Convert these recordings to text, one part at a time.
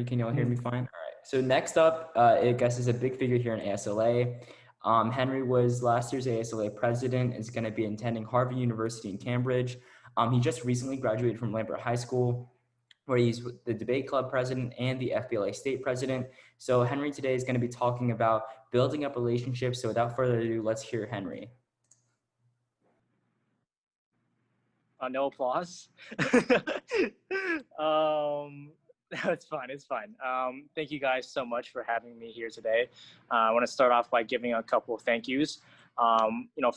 Can you all hear me Mhm. fine? All right. So next up, I guess is a big figure here in ASLA. Henry was last year's ASLA president, is going to be attending Harvard University in Cambridge. He just recently graduated from Lambert High School, where he's the debate club president and the FBLA state president. So Henry today is going to be talking about building up relationships. So without further ado, let's hear Henry. No applause. It's fine. It's fine. Thank you guys so much for having me here today. I want to start off by giving a couple of thank yous.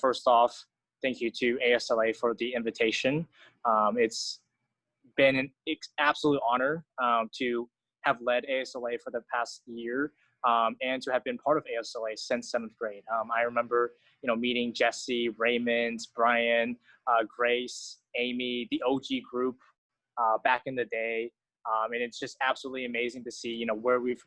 First off, thank you to ASLA for the invitation. It's been an absolute honor to have led ASLA for the past year and to have been part of ASLA since seventh grade. I remember, meeting Jesse, Raymond, Brian, Grace, Amy, the OG group back in the day. And it's just absolutely amazing to see, where we've,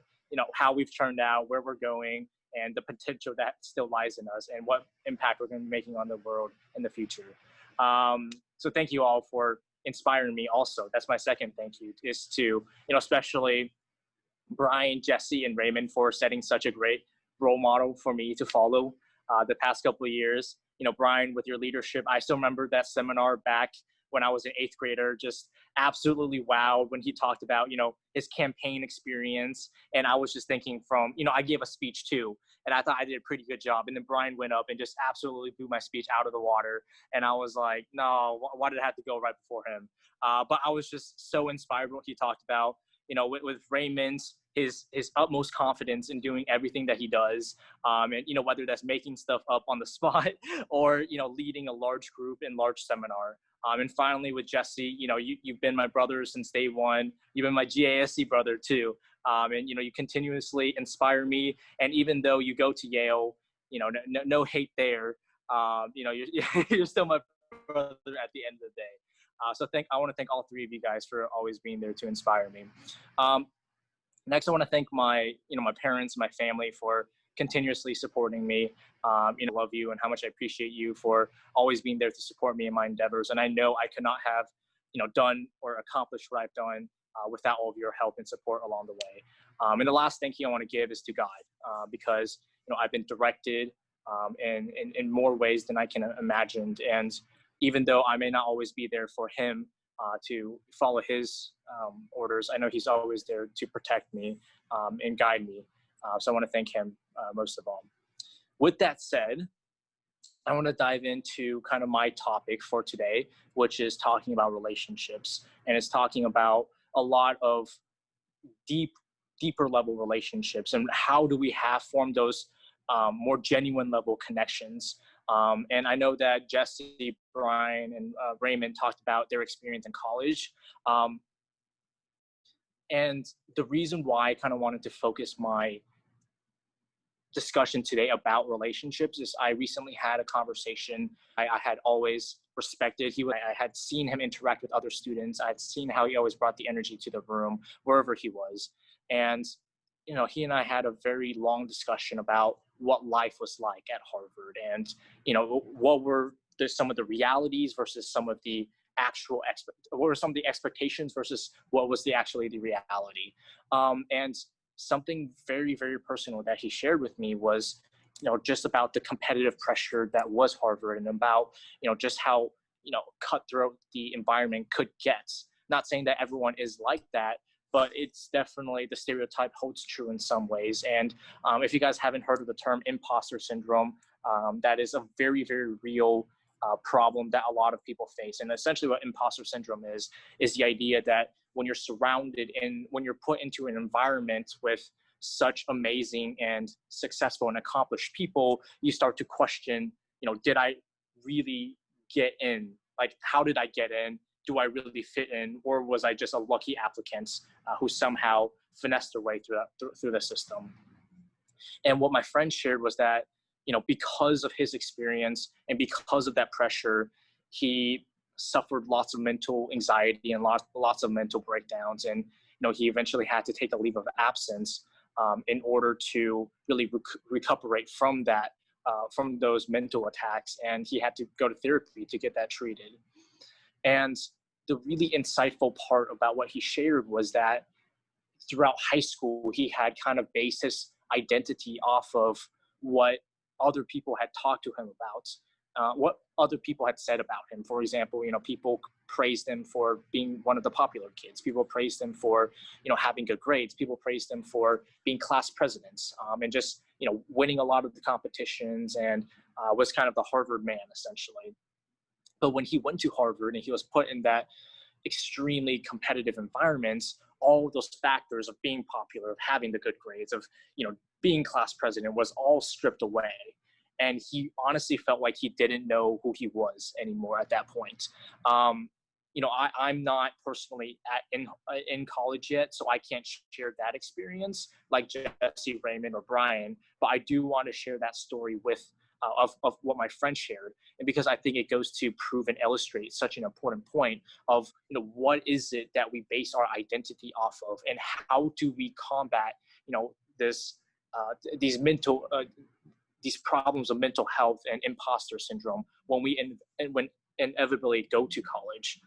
how we've turned out, where we're going, and the potential that still lies in us and what impact we're going to be making on the world in the future. So thank you all for inspiring me also. That's my second thank you, is to, especially Brian, Jesse, and Raymond for setting such a great role model for me to follow the past couple of years. Brian, with your leadership, I still remember that seminar back when I was an eighth grader, just absolutely wowed when he talked about, his campaign experience. And I was just thinking I gave a speech too, and I thought I did a pretty good job. And then Brian went up and just absolutely blew my speech out of the water. And I was like, no, why did I have to go right before him? But I was just so inspired what he talked about, with Raymond's, his utmost confidence in doing everything that he does, and whether that's making stuff up on the spot or leading a large group in large seminar. And finally with Jesse, you've been my brother since day one. You've been my GASC brother too, and you continuously inspire me. And even though you go to Yale, no hate there. You're still my brother at the end of the day. I want to thank all three of you guys for always being there to inspire me. Next, I want to thank my parents, my family for continuously supporting me. Love you and how much I appreciate you for always being there to support me in my endeavors. And I know I could not have, done or accomplished what I've done without all of your help and support along the way. And the last thank you I want to give is to God, because I've been directed in more ways than I can imagine. And even though I may not always be there for him to follow his orders, I know he's always there to protect me and guide me. So I want to thank him most of all. With that said, I want to dive into kind of my topic for today, which is talking about relationships. And it's talking about a lot of deeper level relationships and how do we have formed those more genuine level connections. And I know that Jesse, Brian, and Raymond talked about their experience in college. And the reason why I kind of wanted to focus my discussion today about relationships is I recently had a conversation I had always respected. I had seen him interact with other students. I had seen how he always brought the energy to the room wherever he was. And he and I had a very long discussion about what life was like at Harvard and, what were some of the realities versus some of the what were some of the expectations versus what was the reality. And something very, very personal that he shared with me was, just about the competitive pressure that was Harvard and about, just how, cutthroat the environment could get. Not saying that everyone is like that, but it's definitely, the stereotype holds true in some ways. And if you guys haven't heard of the term imposter syndrome, that is a very, very real problem that a lot of people face. And essentially what imposter syndrome is the idea that when you're surrounded and when you're put into an environment with such amazing and successful and accomplished people, you start to question, did I really get in? Like, how did I get in? Do I really fit in? Or was I just a lucky applicant who somehow finessed their way through the system? And what my friend shared was that, because of his experience and because of that pressure, he suffered lots of mental anxiety and lots of mental breakdowns. And, he eventually had to take a leave of absence in order to really recuperate from that, from those mental attacks. And he had to go to therapy to get that treated. And the really insightful part about what he shared was that throughout high school, he had kind of based his identity off of what other people had talked to him about, what other people had said about him. For example, people praised him for being one of the popular kids. People praised him for, having good grades. People praised him for being class presidents, and just, winning a lot of the competitions, and was kind of the Harvard man, essentially. But when he went to Harvard and he was put in that extremely competitive environments, all of those factors of being popular, of having the good grades, of, being class president was all stripped away. And he honestly felt like he didn't know who he was anymore at that point. I'm not personally in college yet, so I can't share that experience like Jesse, Raymond, or Brian, but I do want to share that story with of what my friend shared, and because I think it goes to prove and illustrate such an important point of, what is it that we base our identity off of, and how do we combat, this these problems of mental health and imposter syndrome when we when inevitably go to college.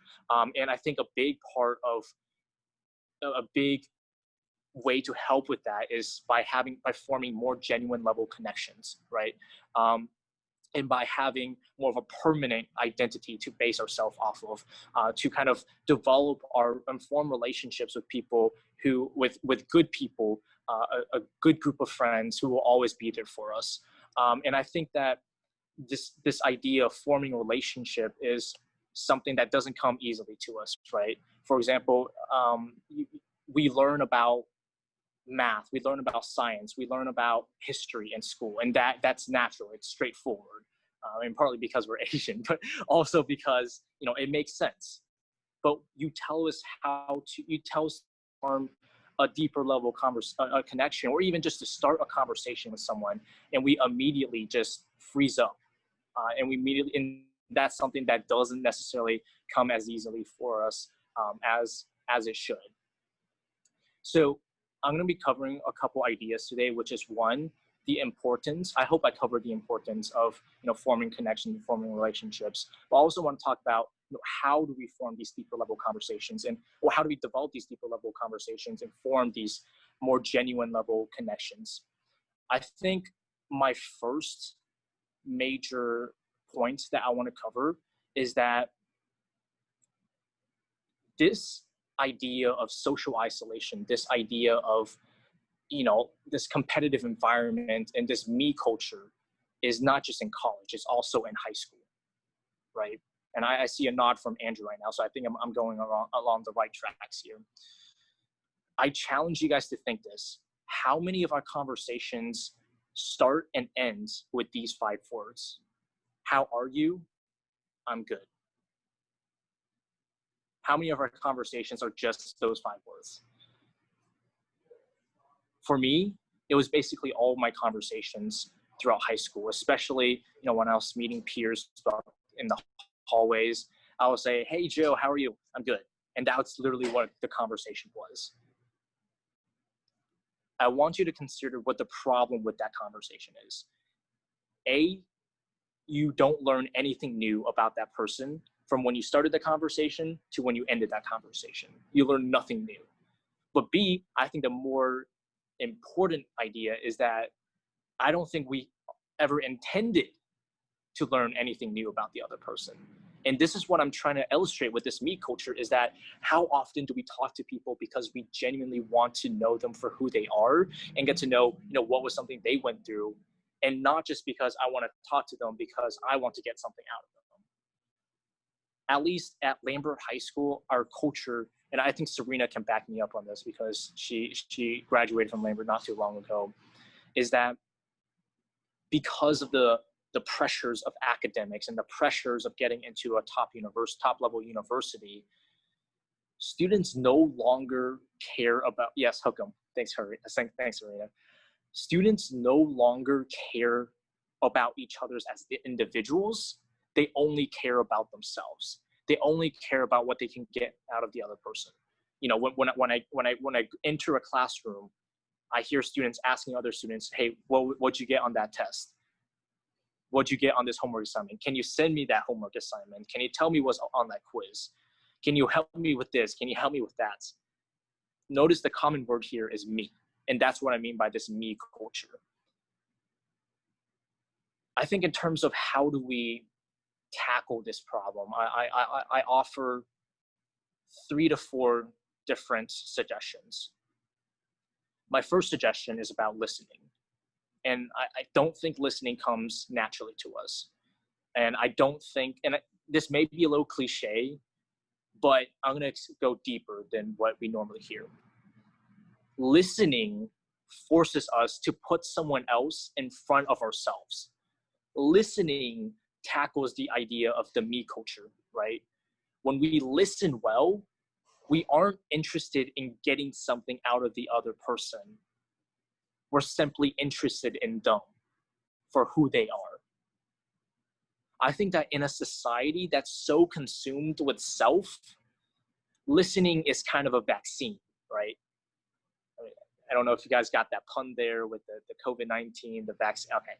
And I think a big way to help with that is by forming more genuine level connections, right? And by having more of a permanent identity to base ourselves off of, to kind of develop and form relationships with people with good people, a good group of friends who will always be there for us. And I think that this idea of forming a relationship is something that doesn't come easily to us, right? For example, we learn about math, we learn about science, we learn about history in school, and that's natural, it's straightforward. And partly because we're Asian, but also because it makes sense. But you tell us to form a deeper level a connection, or even just to start a conversation with someone, and we immediately just freeze up, and that's something that doesn't necessarily come as easily for us as it should. So I'm going to be covering a couple ideas today, which is one, the importance. I hope I covered the importance of forming connections, forming relationships. But I also want to talk about how do we form these deeper level conversations, or how do we develop these deeper level conversations and form these more genuine level connections. I think my first major point that I want to cover is that this idea of social isolation, this idea of this competitive environment and this me culture is not just in college, it's also in high school, right? And I see a nod from Andrew right now, so I think I'm going along the right tracks here. I challenge you guys to think this. How many of our conversations start and end with these 5 words? How are you? I'm good. How many of our conversations are just those 5 words? For me, it was basically all my conversations throughout high school, especially, when I was meeting peers in the hallways. I would say, hey, Joe, how are you? I'm good. And that's literally what the conversation was. I want you to consider what the problem with that conversation is. A, you don't learn anything new about that person from when you started the conversation to when you ended that conversation. You learn nothing new. But B, I think the more important idea is that I don't think we ever intended to learn anything new about the other person. And this is what I'm trying to illustrate with this me culture, is that how often do we talk to people because we genuinely want to know them for who they are and get to know, what was something they went through, and not just because I want to talk to them because I want to get something out of them. At least at Lambert High School, our culture, and I think Serena can back me up on this because she graduated from Lambert not too long ago, is that because of the pressures of academics and the pressures of getting into a top level university, students no longer care about, yes, Hookem. Thanks, Serena. Students no longer care about each other as individuals. They only care about themselves. They only care about what they can get out of the other person. When I enter a classroom, I hear students asking other students, hey, what'd you get on that test? What'd you get on this homework assignment? Can you send me that homework assignment? Can you tell me what's on that quiz? Can you help me with this? Can you help me with that? notice the common word here is me. And that's what I mean by this me culture. I think in terms of how do we tackle this problem, I offer 3 to 4 different suggestions. My first suggestion is about listening. And I don't think listening comes naturally to us. And I don't think, this may be a little cliche, but I'm going to go deeper than what we normally hear. Listening forces us to put someone else in front of ourselves. Listening tackles the idea of the me culture, right? When we listen well, we aren't interested in getting something out of the other person. We're simply interested in them for who they are. I think that in a society that's so consumed with self, listening is kind of a vaccine, right? I don't know if you guys got that pun there with the COVID-19, the vaccine. Okay,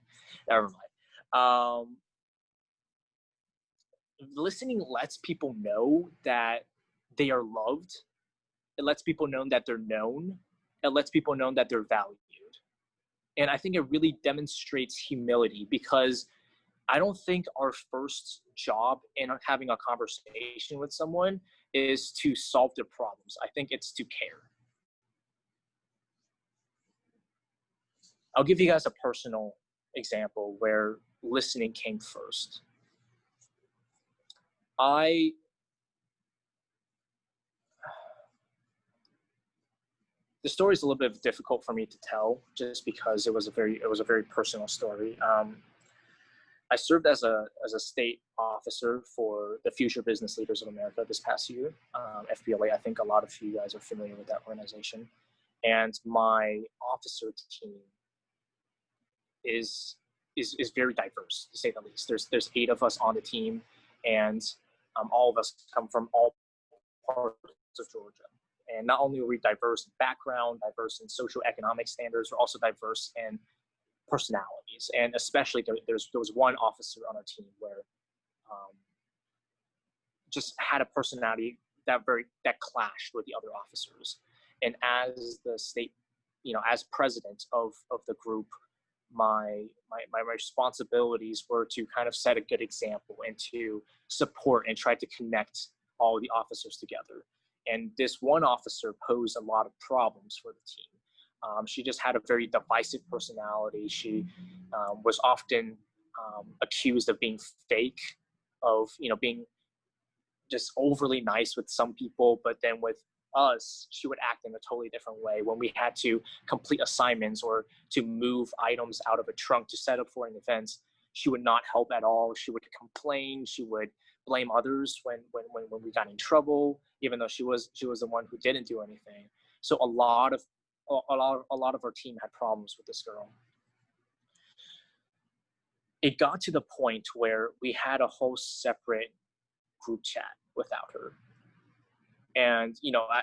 never mind. Listening lets people know that they are loved. It lets people know that they're known. It lets people know that they're valued. And I think it really demonstrates humility, because I don't think our first job in having a conversation with someone is to solve their problems. I think it's to care. I'll give you guys a personal example where listening came first. The story is a little bit difficult for me to tell, just because it was a very personal story. I served as a state officer for the Future Business Leaders of America this past year, FBLA. I think a lot of you guys are familiar with that organization. And my officer team is very diverse, to say the least. There's 8 of us on the team, and all of us come from all parts of Georgia. And not only are we diverse in background, diverse in socioeconomic standards, we're also diverse in personalities. And especially there was one officer on our team where just had a personality that clashed with the other officers. And as the state, as president of the group, my responsibilities were to kind of set a good example and to support and try to connect all the officers together. And this one officer posed a lot of problems for the team. She just had a very divisive personality. She was often accused of being fake, of being just overly nice with some people, but then with us, she would act in a totally different way. When we had to complete assignments or to move items out of a trunk to set up for an event, she would not help at all. She would complain. She would blame others when we got in trouble, even though she was the one who didn't do anything. So a lot of our team had problems with this girl. It got to the point where we had a whole separate group chat without her. And,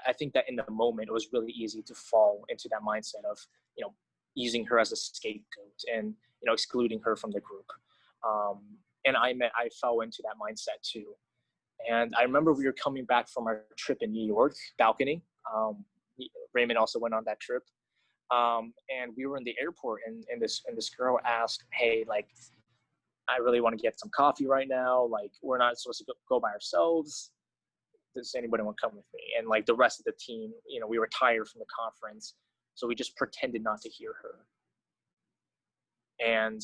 I think that in the moment, it was really easy to fall into that mindset of, using her as a scapegoat and, excluding her from the group. And I fell into that mindset too. And I remember we were coming back from our trip in New York, balcony. Raymond also went on that trip. And we were in the airport, and this girl asked, "Hey, like, I really want to get some coffee right now. Like, we're not supposed to go by ourselves. Does anybody want to come with me?" And like the rest of the team, we were tired from the conference, so we just pretended not to hear her. And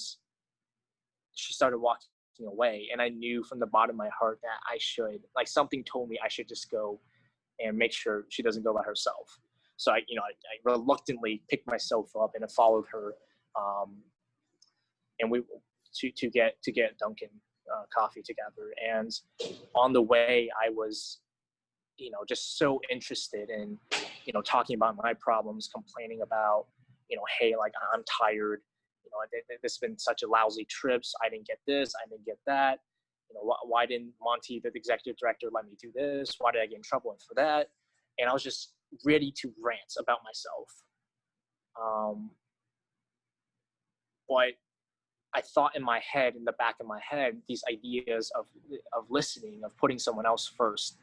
she started walking away, and I knew from the bottom of my heart that I should, like, something told me I should just go and make sure she doesn't go by herself. So I reluctantly picked myself up and I followed her, and we to get Dunkin' coffee together. And on the way, I was, just so interested in, talking about my problems, complaining about, hey, like, I'm tired. This has been such a lousy trip. So I didn't get this. I didn't get that. Why didn't Monty, the executive director, let me do this? Why did I get in trouble for that? And I was just ready to rant about myself. But I thought in the back of my head, these ideas of listening, of putting someone else first.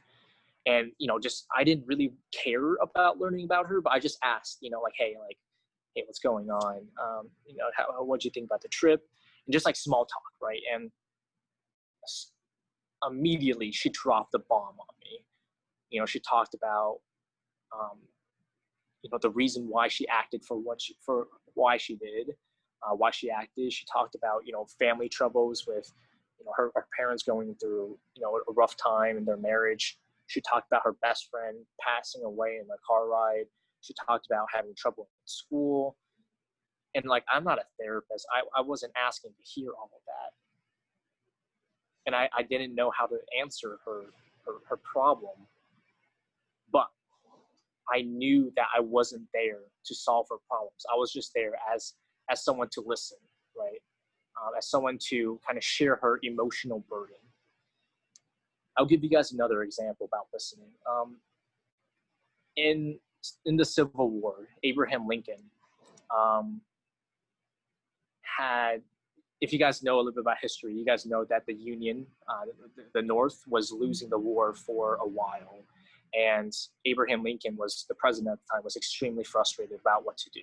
And, just, I didn't really care about learning about her, but I just asked, like, hey, what's going on? What'd you think about the trip? And just like small talk, right? And immediately she dropped the bomb on me. She talked about, um, the reason why she acted for why she did, why she acted. She talked about, family troubles with, her parents going through, a rough time in their marriage. She talked about her best friend passing away in a car ride. She talked about having trouble in school. And like, I'm not a therapist. I wasn't asking to hear all of that. And I didn't know how to answer her problem. But I knew that I wasn't there to solve her problems. I was just there as someone to listen, right? As someone to kind of share her emotional burden. I'll give you guys another example about listening. In the Civil War, Abraham Lincoln had, if you guys know a little bit about history, you guys know that the Union, the North, was losing the war for a while. And Abraham Lincoln was the president at the time, was extremely frustrated about what to do.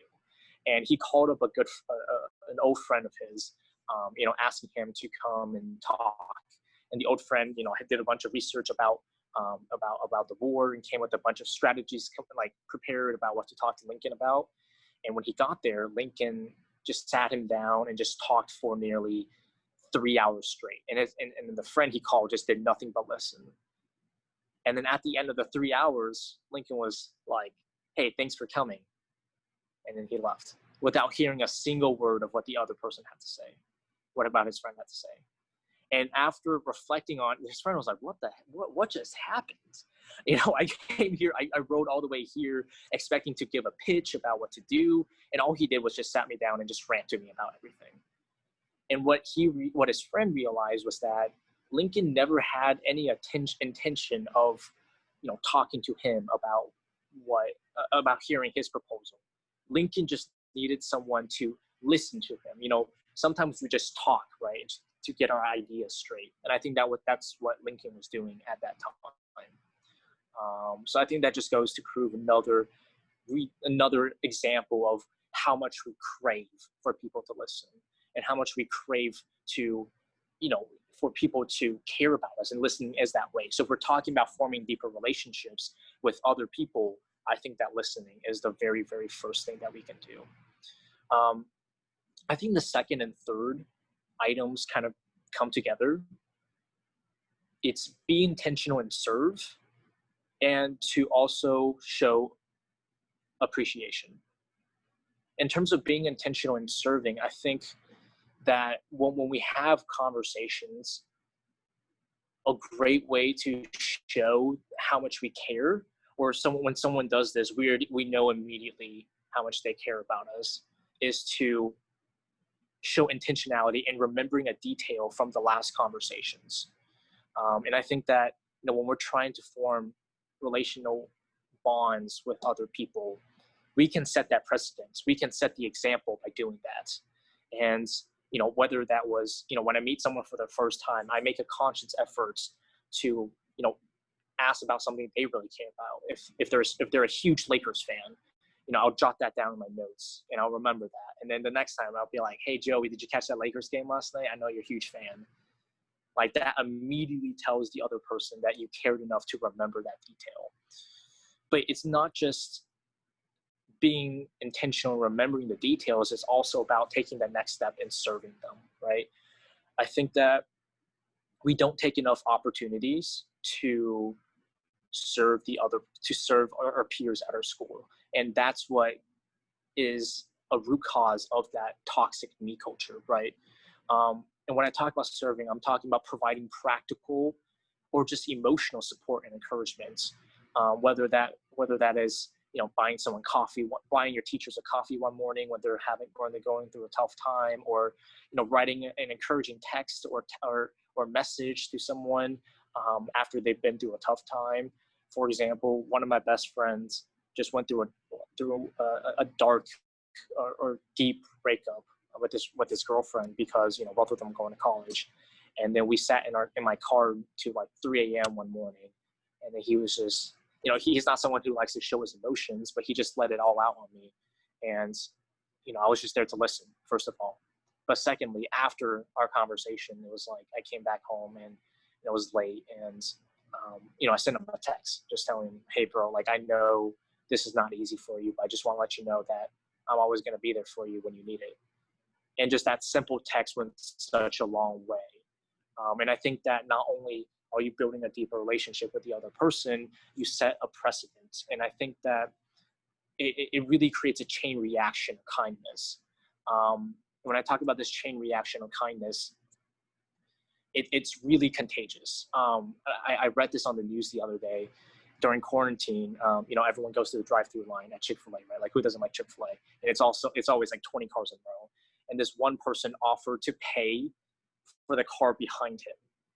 And he called up an old friend of his, asking him to come and talk. And the old friend, did a bunch of research about the war and came with a bunch of strategies, like prepared about what to talk to Lincoln about. And when he got there, Lincoln just sat him down and just talked for nearly 3 hours straight. And the friend he called just did nothing but listen. And then at the end of the 3 hours, Lincoln was like, hey, thanks for coming. And then he left without hearing a single word of what the other person had to say, what about his friend had to say. And after reflecting on, his friend was like, what just happened? I came here, I rode all the way here expecting to give a pitch about what to do. And all he did was just sat me down and just rant to me about everything. And what his friend realized was that Lincoln never had any intention of, talking to him about hearing his proposal. Lincoln just needed someone to listen to him. Sometimes we just talk, right, to get our ideas straight. And I think that's what Lincoln was doing at that time. So I think that just goes to prove another example of how much we crave for people to listen and how much we crave to, for people to care about us, and listening is that way. So if we're talking about forming deeper relationships with other people, I think that listening is the very, very first thing that we can do. I think the second and third items kind of come together. It's be intentional and serve, and to also show appreciation. In terms of being intentional and serving, I think that when we have conversations, a great way to show how much we care, or when someone does this, we know immediately how much they care about us, is to show intentionality and remembering a detail from the last conversations. And I think that, when we're trying to form relational bonds with other people, we can set that precedence. We can set the example by doing that. And, whether that was, when I meet someone for the first time, I make a conscious effort to, ask about something they really care about. If they're a huge Lakers fan, I'll jot that down in my notes and I'll remember that. And then the next time I'll be like, hey, Joey, did you catch that Lakers game last night? I know you're a huge fan. Like, that immediately tells the other person that you cared enough to remember that detail. But it's not just being intentional, remembering the details. It's also about taking the next step and serving them, right? I think that we don't take enough opportunities to serve our peers at our school. And that's what is a root cause of that toxic me culture, right? And when I talk about serving, I'm talking about providing practical or just emotional support and encouragement, whether that is, buying someone coffee, buying your teachers a coffee one morning when they're going through a tough time, or, writing an encouraging text or message to someone after they've been through a tough time. For example, one of my best friends just went through a dark or deep breakup with his girlfriend, because both of them going to college. And then we sat in my car to like 3 a.m. one morning, And then he was just, you know, he's not someone who likes to show his emotions, but he just let it all out on me. And, you know, I was just there to listen, first of all. But secondly, after our conversation, it was like I came back home and it was late, and you know, I sent him a text just telling him, "Hey, bro, like I know this is not easy for you, but I just want to let you know that I'm always going to be there for you when you need it." And just that simple text went such a long way. And I think that not only are you building a deeper relationship with the other person, you set a precedent. And I think that it really creates a chain reaction of kindness. When I talk about this chain reaction of kindness, it's really contagious. I read this on the news the other day. During quarantine, you know, everyone goes to the drive-through line at Chick-fil-A, right? Like, who doesn't like Chick-fil-A? And it's always like 20 cars in a row. And this one person offered to pay for the car behind him.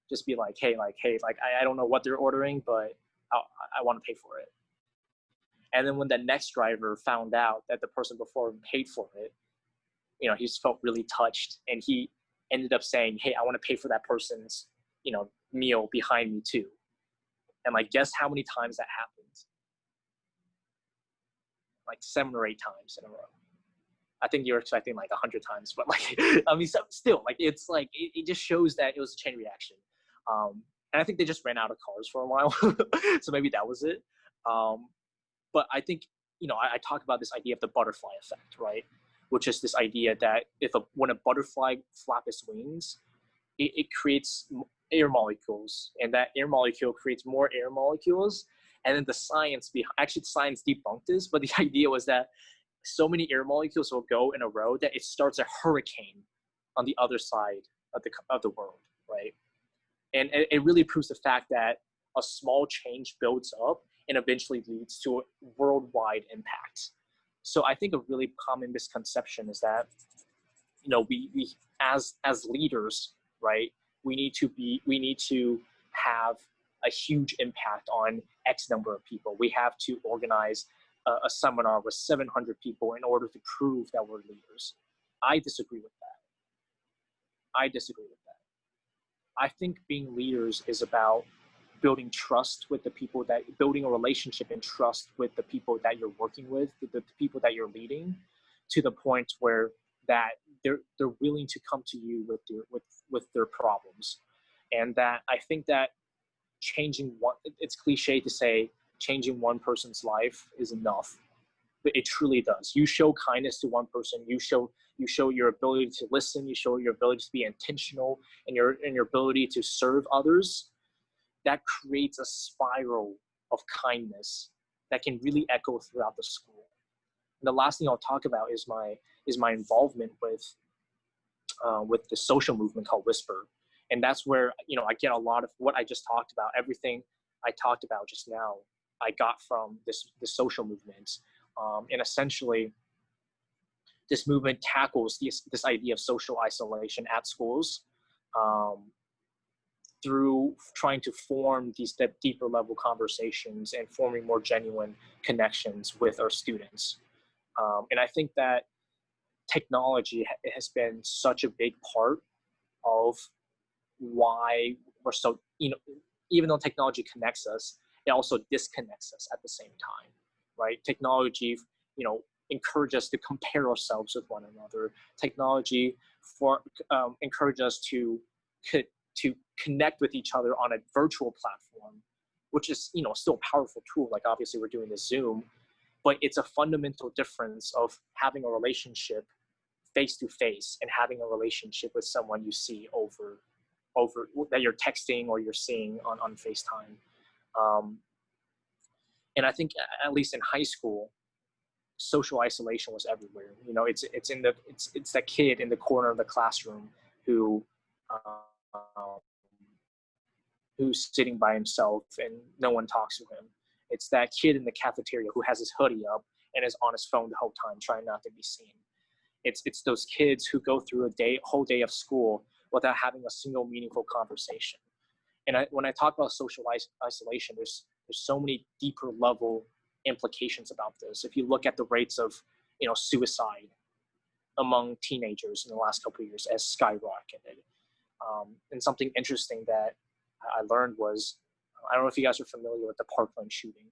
Just be like, hey, I don't know what they're ordering, but I want to pay for it. And then when the next driver found out that the person before him paid for it, you know, he just felt really touched, and he ended up saying, "Hey, I want to pay for that person's, you know, meal behind me too." And like, guess how many times that happened? Like 7 or 8 times in a row. I think you're expecting like 100 times, but like, I mean, still, like, it's like, it just shows that it was a chain reaction. And I think they just ran out of cars for a while. So maybe that was it. But I think, you know, I talk about this idea of the butterfly effect, right? Which is this idea that when a butterfly flaps its wings, it creates air molecules, and that air molecule creates more air molecules. And then the science debunked this, but the idea was that so many air molecules will go in a row that it starts a hurricane on the other side of the world, right? And it really proves the fact that a small change builds up and eventually leads to a worldwide impact. So I think a really common misconception is that, you know, we as leaders, right, we need to have a huge impact on X number of people. We have to organize a seminar with 700 people in order to prove that we're leaders. I disagree with that. I think being leaders is about building trust with the people building a relationship and trust with the people that you're working with, the people that you're leading, to the point where that they're willing to come to you with their problems. And that I think that it's cliche to say changing one person's life is enough, but it truly does. You show kindness to one person, you show your ability to listen, you show your ability to be intentional, and your ability to serve others. That creates a spiral of kindness that can really echo throughout the school. And the last thing I'll talk about is my involvement with the social movement called Whisper. And that's where, you know, I get a lot of what I just talked about. Everything I talked about just now, I got from the social movement. And essentially, this movement tackles this idea of social isolation at schools, through trying to form these deeper level conversations and forming more genuine connections with our students. And I think that technology has been such a big part of why we're so, you know, even though technology connects us, it also disconnects us at the same time, right? Technology, you know, encourage us to compare ourselves with one another. Technology encourage us to connect with each other on a virtual platform, which is, you know, still a powerful tool. Like, obviously we're doing this Zoom, but it's a fundamental difference of having a relationship face to face and having a relationship with someone you see over that you're texting or you're seeing on FaceTime. And I think at least in high school, social isolation was everywhere. You know, it's that kid in the corner of the classroom who's sitting by himself and no one talks to him. It's that kid in the cafeteria who has his hoodie up and is on his phone the whole time, trying not to be seen. It's those kids who go through a whole day of school without having a single meaningful conversation. And when I talk about social isolation, there's so many deeper level implications about this. If you look at the rates of, you know, suicide among teenagers in the last couple of years has skyrocketed. And something interesting that I learned was I don't know if you guys are familiar with the Parkland shooting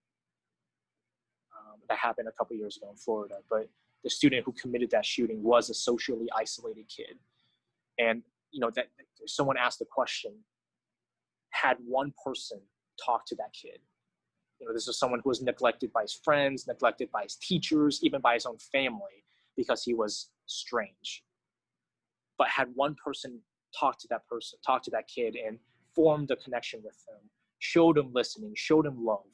that happened a couple years ago in Florida, but the student who committed that shooting was a socially isolated kid. And, that someone asked the question, had one person talk to that kid? This is someone who was neglected by his friends, neglected by his teachers, even by his own family, because he was strange. But had one person talk to that kid and formed a connection with him, showed him listening, showed him love,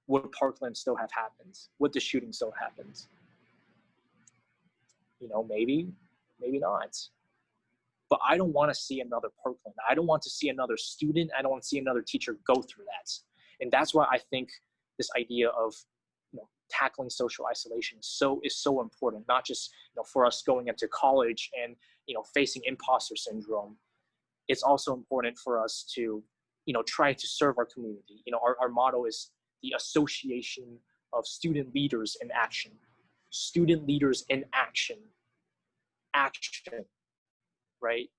would Parkland still have happened? Would the shooting still have happened? Maybe not. But I don't want to see another Parkland. I don't want to see another student. I don't want to see another teacher go through that. And that's why I think this idea of tackling social isolation is so important, not just for us going into college and facing imposter syndrome. It's also important for us to try to serve our community. Our motto is the Association of Student Leaders in Action. Student leaders in action. Action, right?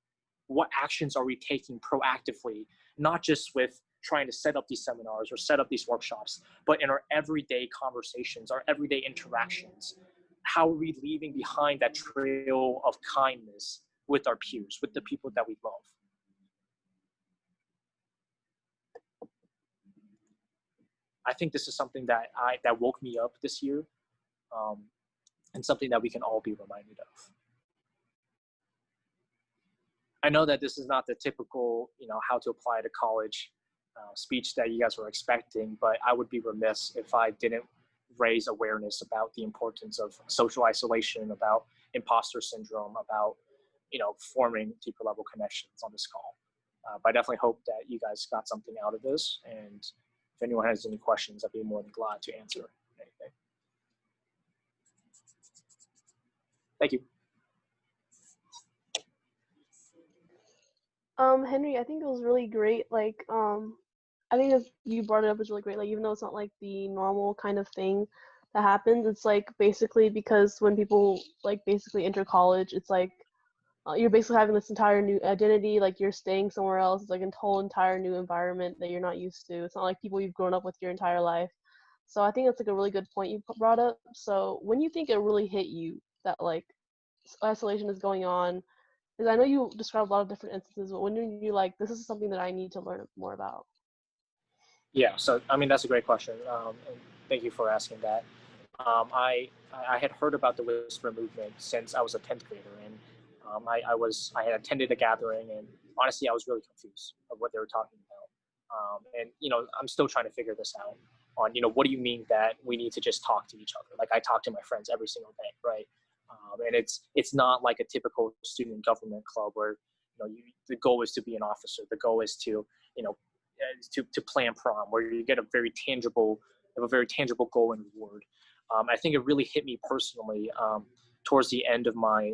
What actions are we taking proactively, not just with trying to set up these seminars or set up these workshops, but in our everyday conversations, our everyday interactions? How are we leaving behind that trail of kindness with our peers, with the people that we love? I think this is something that woke me up this year, and something that we can all be reminded of. I know that this is not the typical, how to apply to college speech that you guys were expecting, but I would be remiss if I didn't raise awareness about the importance of social isolation, about imposter syndrome, about, forming deeper level connections on this call. But I definitely hope that you guys got something out of this. And if anyone has any questions, I'd be more than glad to answer anything. Thank you. Henry, I think it was really great. I think as you brought it up, is really great. Even though it's not like the normal kind of thing that happens, it's basically because when people basically enter college, it's you're basically having this entire new identity. You're staying somewhere else. It's a whole entire new environment that you're not used to. It's not like people you've grown up with your entire life. So I think that's a really good point you brought up. So when you think it really hit you that isolation is going on, because I know you described a lot of different instances, but when you're this is something that I need to learn more about? Yeah, so that's a great question, and thank you for asking that. I had heard about the Whisper movement since I was a 10th grader, and I had attended a gathering, and honestly, I was really confused of what they were talking about. And I'm still trying to figure this out on what do you mean that we need to just talk to each other? I talk to my friends every single day, right? And it's not like a typical student government club where the goal is to be an officer. The goal is to to plan prom, where you get a very tangible goal and reward. I think it really hit me personally towards the end of my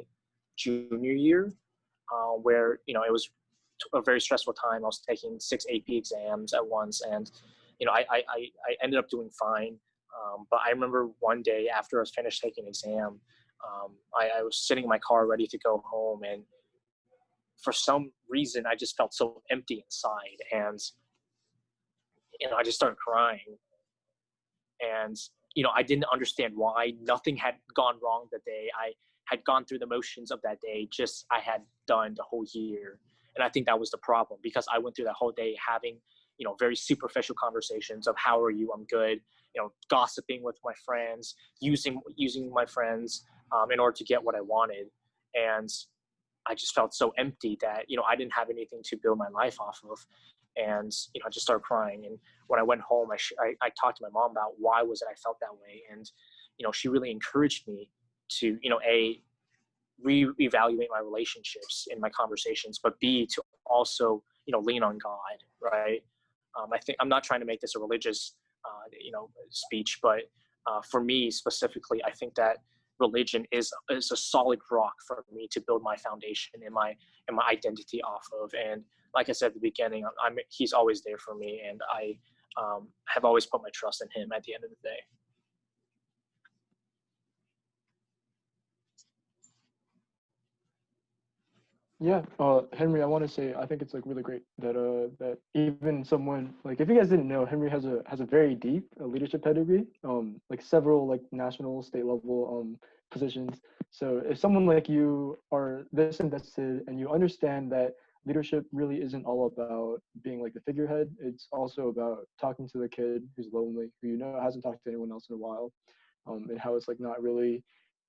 junior year, where it was a very stressful time. I was taking 6 AP exams at once, and I ended up doing fine. But I remember one day after I was finished taking an exam, I was sitting in my car ready to go home, and for some reason I just felt so empty inside, and I just started crying. And I didn't understand why. Nothing had gone wrong that day. I had gone through the motions of that day, just I had done the whole year. And I think that was the problem, because I went through that whole day having very superficial conversations of how are you, I'm good, gossiping with my friends, using my friends in order to get what I wanted. And I just felt so empty that I didn't have anything to build my life off of. And I just started crying. And when I went home, I talked to my mom about why was it I felt that way. And she really encouraged me to A, reevaluate my relationships in my conversations, but B, to also lean on God, right? I think I'm not trying to make this a religious speech, but for me specifically, I think that religion is a solid rock for me to build my foundation and my identity off of. And like I said at the beginning, he's always there for me, and I have always put my trust in him at the end of the day. Yeah, Henry, I want to say I think it's like really great that that even someone like if you guys didn't know, Henry has a very deep leadership pedigree, like several like national, state level positions. So if someone like you are this invested and you understand that leadership really isn't all about being like the figurehead, it's also about talking to the kid who's lonely, who you know hasn't talked to anyone else in a while, and how it's like not really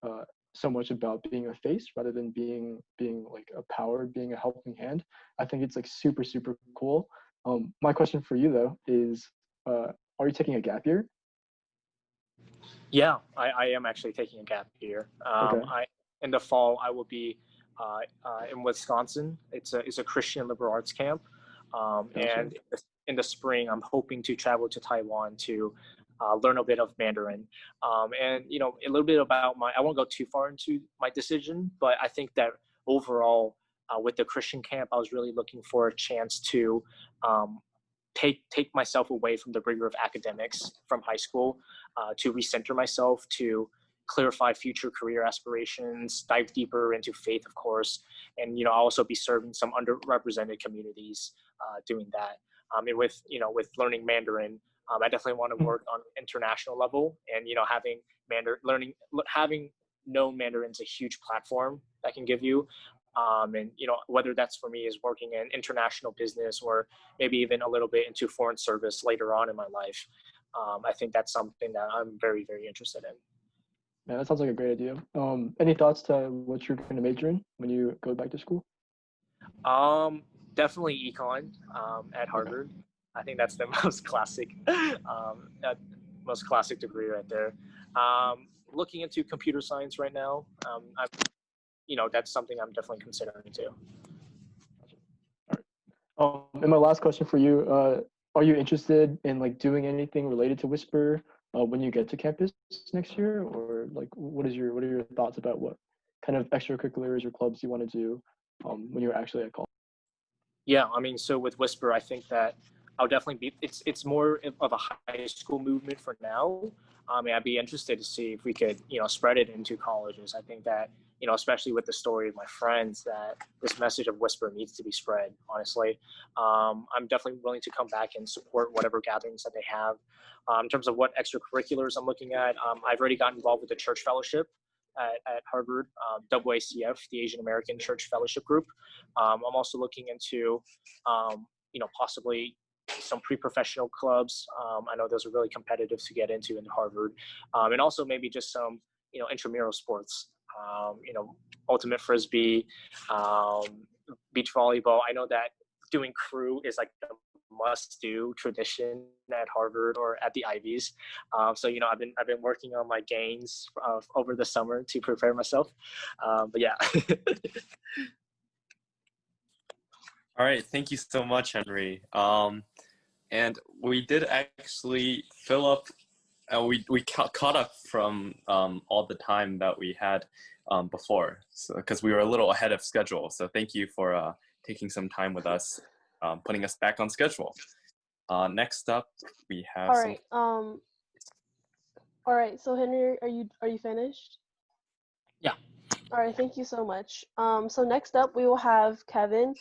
uh, so much about being a face rather than being like a power, being a helping hand. I think it's like super cool. My question for you though is, are you taking a gap year? Yeah, I am actually taking a gap year. Okay, I in the fall I will be in Wisconsin. It's a Christian liberal arts camp, gotcha. and in the spring I'm hoping to travel to Taiwan to learn a bit of Mandarin. And you know a little bit about my. I won't go too far into my decision, but I think that overall with the Christian camp, I was really looking for a chance to um, take myself away from the rigor of academics from high school, to recenter myself, to clarify future career aspirations, dive deeper into faith, of course, and you know I'll also be serving some underrepresented communities doing that. And with with learning Mandarin, I definitely want to Mm. work on international level, and you know having known Mandarin is a huge platform that can give you. And you know whether that's for me is working in international business or maybe even a little bit into foreign service later on in my life. I think that's something that I'm very interested in. Yeah, that sounds like a great idea. Any thoughts to what you're going to major in when you go back to school? Um, Definitely econ at Okay. Harvard. I think that's the most classic degree right there. Looking into computer science right now. I'm, that's something I'm definitely considering too. And my last question for you, are you interested in like doing anything related to Whisper when you get to campus next year? Or like what are your thoughts about what kind of extracurriculars or clubs you want to do when you're actually at college? Yeah, I mean, so with Whisper, I think that I'll definitely be. It's more of a high school movement for now. And I'd be interested to see if we could, spread it into colleges. I think that, especially with the story of my friends, that this message of Whisper needs to be spread. Honestly, I'm definitely willing to come back and support whatever gatherings that they have. In terms of what extracurriculars I'm looking at, I've already gotten involved with the church fellowship at Harvard, AACF, the Asian American Church Fellowship Group. I'm also looking into, possibly some pre-professional clubs. I know those are really competitive to get into in Harvard, and also maybe just some, intramural sports. Ultimate frisbee, um, beach volleyball. I know that doing crew is like the must-do tradition at Harvard or at the Ivies. So I've been working on my gains over the summer to prepare myself. But yeah. All right, thank you so much, Henry. And we did actually fill up. We caught up from all the time that we had before, so because we were a little ahead of schedule. So thank you for taking some time with us, putting us back on schedule. Next up, we have All some. right. All right. So Henry, are you finished? Yeah. All right. Thank you so much. So next up we will have Kevin.